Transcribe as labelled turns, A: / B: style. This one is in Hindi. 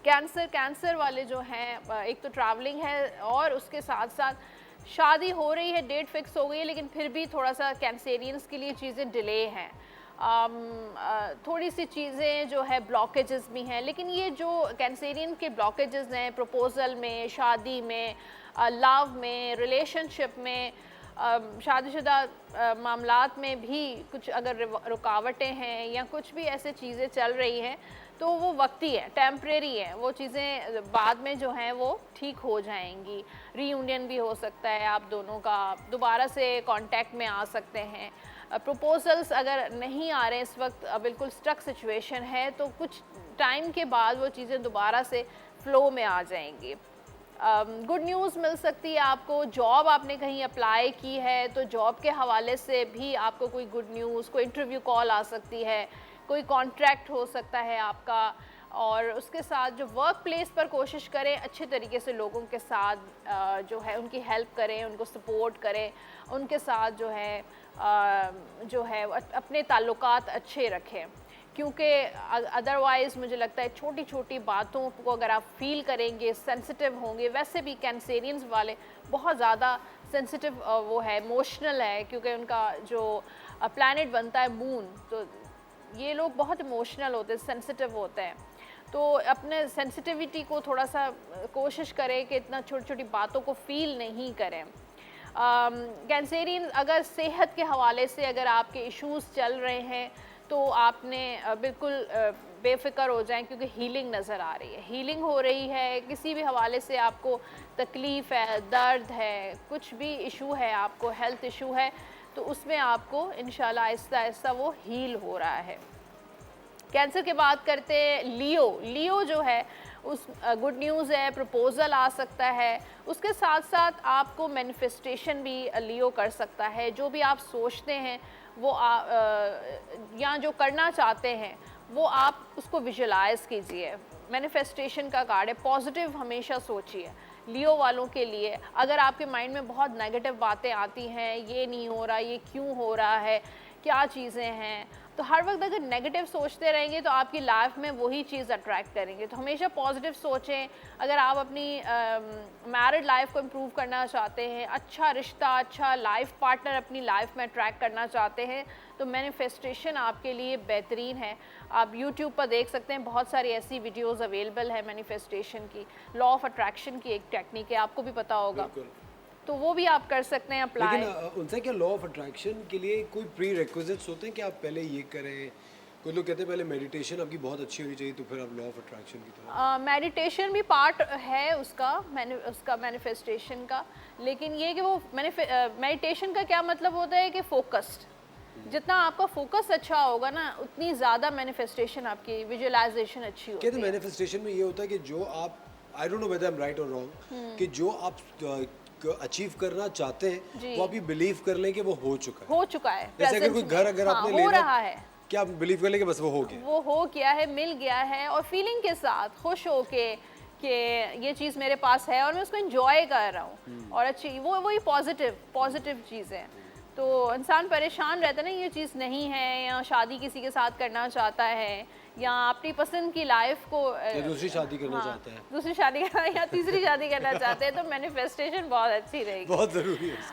A: कैंसर वाले जो हैं, एक तो ट्रैवलिंग है और उसके साथ साथ शादी हो रही है, डेट फिक्स हो गई है, लेकिन फिर भी थोड़ा सा कैंसेरियंस के लिए चीज़ें डिले हैं। थोड़ी सी चीज़ें जो है ब्लॉकेजेस भी हैं, लेकिन ये जो कैंसेरियन के ब्लॉकेजेस हैं प्रपोज़ल में, शादी में, लव में, रिलेशनशिप में, शादीशुदा मामलात में भी कुछ अगर रुकावटें हैं या कुछ भी ऐसे चीज़ें चल रही हैं तो वो वक्ती है, टेम्परेरी है। वो चीज़ें बाद में जो हैं वो ठीक हो जाएंगी। रीयूनियन भी हो सकता है, आप दोनों का दोबारा से कांटेक्ट में आ सकते हैं। प्रपोजल्स अगर नहीं आ रहे हैं इस वक्त, बिल्कुल स्टक सिचुएशन है, तो कुछ टाइम के बाद वो चीज़ें दोबारा से फ़्लो में आ जाएंगी। गुड न्यूज़ मिल सकती है आपको। जॉब आपने कहीं अप्लाई की है तो जॉब के हवाले से भी आपको कोई गुड न्यूज़, कोई इंटरव्यू कॉल आ सकती है, कोई कॉन्ट्रैक्ट हो सकता है आपका। और उसके साथ जो वर्क प्लेस पर कोशिश करें अच्छे तरीके से लोगों के साथ जो है उनकी हेल्प करें, उनको सपोर्ट करें, उनके साथ जो है अपने ताल्लुकात अच्छे रखें, क्योंकि अदरवाइज़ मुझे लगता है छोटी छोटी बातों को अगर आप फील करेंगे, सेंसिटिव होंगे। वैसे भी कैंसेरियंस वाले बहुत ज़्यादा सेंसिटिव वो है, इमोशनल है, क्योंकि उनका जो प्लैनेट बनता है मून, तो ये लोग बहुत इमोशनल होते हैं, सेंसिटिव होते हैं। तो अपने सेंसिटिविटी को थोड़ा सा कोशिश करें कि इतना छोटी छोटी बातों को फील नहीं करें। कैंसेरियन अगर सेहत के हवाले से अगर आपके इश्यूज़ चल रहे हैं तो आपने बिल्कुल बेफ़िक्र हो जाएं, क्योंकि हीलिंग नज़र आ रही है, हीलिंग हो रही है। किसी भी हवाले से आपको तकलीफ़ है, दर्द है, कुछ भी इशू है, आपको हेल्थ इशू है, तो उसमें आपको इंशाल्लाह आहिस्ता आहिस्ता वो हील हो रहा है। कैंसर की बात करते हैं, लियो जो है उस गुड न्यूज़ है, प्रपोज़ल आ सकता है। उसके साथ साथ आपको मैनिफेस्टेशन भी लियो कर सकता है। जो भी आप सोचते हैं वो या जो करना चाहते हैं वो आप उसको विजुलाइज़ कीजिए। मैनिफेस्टेशन का कार्ड है, पॉजिटिव हमेशा सोचिए। लियो वालों के लिए अगर आपके माइंड में बहुत नेगेटिव बातें आती हैं, ये नहीं हो रहा, ये क्यों हो रहा है, क्या चीज़ें हैं, तो हर वक्त अगर नेगेटिव सोचते रहेंगे तो आपकी लाइफ में वही चीज़ अट्रैक्ट करेंगे। तो हमेशा पॉजिटिव सोचें। अगर आप अपनी मैरिड लाइफ को इम्प्रूव करना चाहते हैं, अच्छा रिश्ता, अच्छा लाइफ पार्टनर अपनी लाइफ में अट्रैक्ट करना चाहते हैं, तो मैनिफेस्टेशन आपके लिए बेहतरीन है। आप यूट्यूब पर देख सकते हैं, बहुत सारी ऐसी वीडियोज़ अवेलेबल है मैनिफेस्टेशन की। लॉ ऑफ अट्रैक्शन की एक टेक्निक है, आपको भी पता होगा, तो वो भी आप कर सकते हैं अप्लाई।
B: लेकिन उनसे क्या लॉ ऑफ अट्रैक्शन के लिए कोई प्री रिक्विजिट्स होते हैं कि आप पहले ये करें? कुछ लोग कहते हैं पहले मेडिटेशन आपकी बहुत अच्छी होनी चाहिए तो फिर आप लॉ ऑफ अट्रैक्शन की तरफ।
A: मेडिटेशन भी पार्ट है उसका मैनिफेस्टेशन का, लेकिन ये कि वो मेडिटेशन का क्या मतलब होता है कि फोकस्ड, जितना आपका फोकस अच्छा होगा ना उतनी ज़्यादा मैनिफेस्टेशन आपकी विजुअलाइजेशन अच्छी होती है।
B: कहते हैं मैनिफेस्टेशन में ये होता है कि जो आप, I don't know whether I am right और रॉन्ग, कि जो आप अचीव करना चाहते हैं वो आप ये बिलीव कर लें कि वो हो चुका है। जैसे अगर कोई घर अगर आपने
A: हो रहा है,
B: क्या आप बिलीव कर लें कि बस वो हो गया
A: है, मिल गया है, और फीलिंग के साथ खुश होके कि ये चीज़ मेरे पास है और मैं उसको एंजॉय कर रहा हूँ, और अच्छी वही पॉजिटिव चीज़ है। तो इंसान परेशान रहता है ना, ये चीज़ नहीं है, या शादी किसी के साथ करना चाहता है, या अपनी पसंद की लाइफ को
B: दूसरी शादी करना चाहता है,
A: दूसरी शादी या तीसरी शादी करना चाहते हैं, तो मैनिफेस्टेशन बहुत अच्छी रहेगी,
B: बहुत ज़रूरी है।